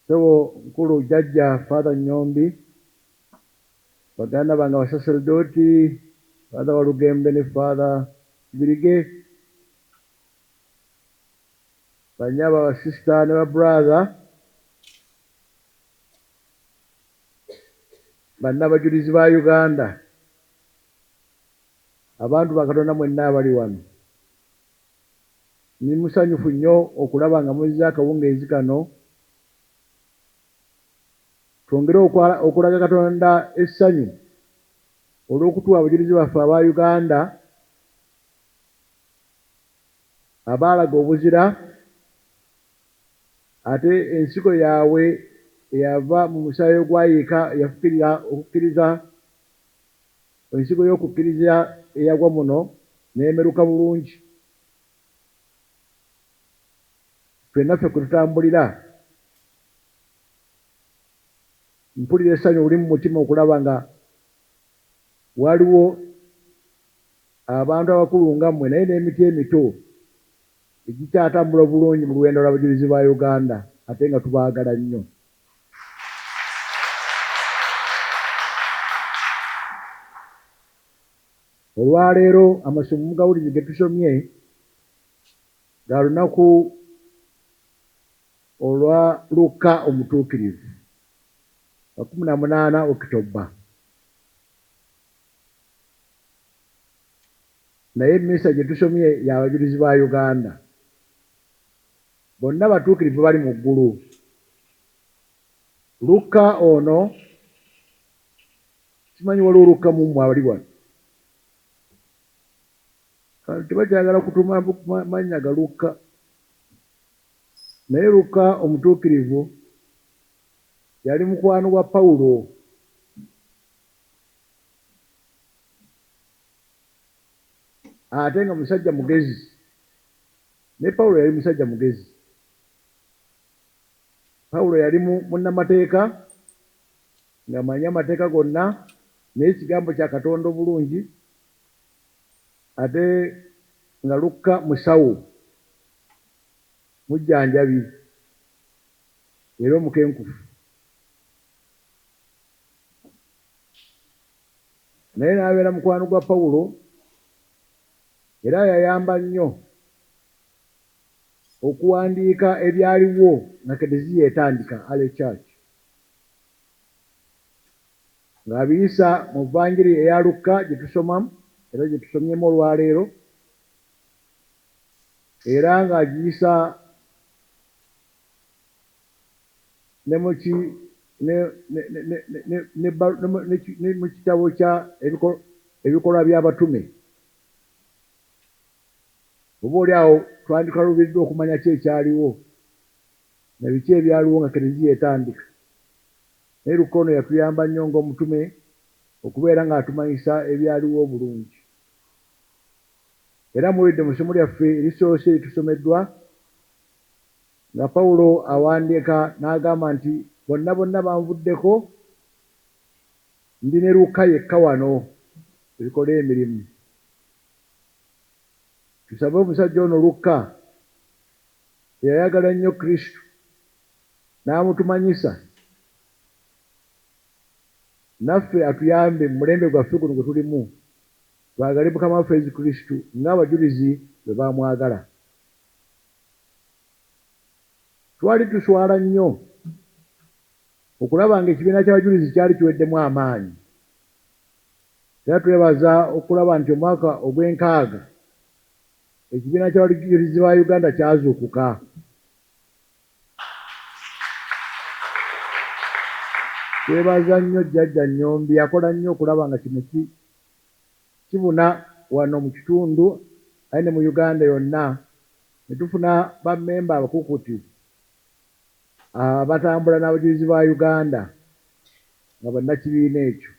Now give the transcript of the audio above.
Ssebo nkulu jjajja Father Nyombi, baganda bange abasaserdoti, Father Walugembe ne Father Kibirige, banyaba basista ne babrother, bannabajulizi ba Uganda, abantu ba Katonda mwenna abali wano. Ndi musanyufu nnyo okulaba nga muzze akawungeezi kano. Twongere okulaga Katonda essanyu olw'okutuwa abajulizi baffe aba Uganda abaalaga obuzira, ate ensigo yaabwe eyava mu musaayi ogwayiika yafukirira okukkiriza, ensigo y'okukkiriza eyagwa muno n'emeruka bulungi. Ffenna ffe kwe tutambulira, mpulira essanyu oli mu mutima okulaba nga waliwo abantu abakulu nga mmwe naye n'emiti emito egikyatambula bulungi mu lugendo lw'abajulizi ba Uganda, ate nga tubaagala nnyo. Olwaleero amasomo mugawulize ge tusomye ga lunaku olwa Luka omutuukirivu, 18 Okitoba. Naye emmisa gye tusomye y'abajulizi ba Uganda. Bonna batuukirivu bali mu ggulu. Luka ono, simanyi waliwo Luka mu mmwe abali wano. Tebakyagala kutuma mannya ga Luka. Naye Luka omutuukirivu yali mukwano gwa Pawulo. Ate nga musajja mugezi. Ne Pawulo yali musajja mugezi. Pawulo yali munnamateeka ng'amanyi amateeka gonna n'ekigambo kya Katonda obulungi, ate nga Luka musawo, mujjanjabi era omukenkufu. Naye n'abeera mukwano gwa Pawulo era yayamba nnyo okuwandiika ebyaliwo nga Kereziya etandika, early church, ng'abiyisa mu Vvanjiri eya Luka gye tusomamu era gye tusomyemu olwaleero, era ng'agiyisa ne mu kitabo kya ebikolwa by'abatume. Oboolyawo twandikalubiddwa okumanya ki ekyaliwo na biki ebyaliwo nga Kereziya etandika. Naye Luka ono yatuyamba nnyo ng'omutume okubeera ng'atumanyisa ebyaliwo obulungi. Era muwulidde mu ssomo lyaffe erisoose eritusomeddwa nga Pawulo awandiika n'agamba nti bonna banvuddeko, ndi ne Luka yekka wano ebikola emirimu. Tusabe omusajja ono Luka eyayagala nnyo Kristo n'amutumanyisa, naffe atuyambe mu mulembe gwaffe guno gwe tulimu, twagale Mukama waffe Yesu Kristo ng'abajulizi bwe baamwagala. Twali tuswala nnyo okulaba ng'ekibiina ky'abajulizi kyali kiweddemu amaanyi. Era twebaza okulaba nti omwaka ogw'enkaaga ekibiina ky'abajulizi ba Uganda kyazuukuka. Twebaza nnyo jjajja Nyombi, yakola nnyo okulaba nga kino kibuna wano mu kitundu aye ne mu Uganda yonna, ne tufuna bammemba abakukuti abatambula n'abajulizi ba Uganda nga bannakibiina ekyo.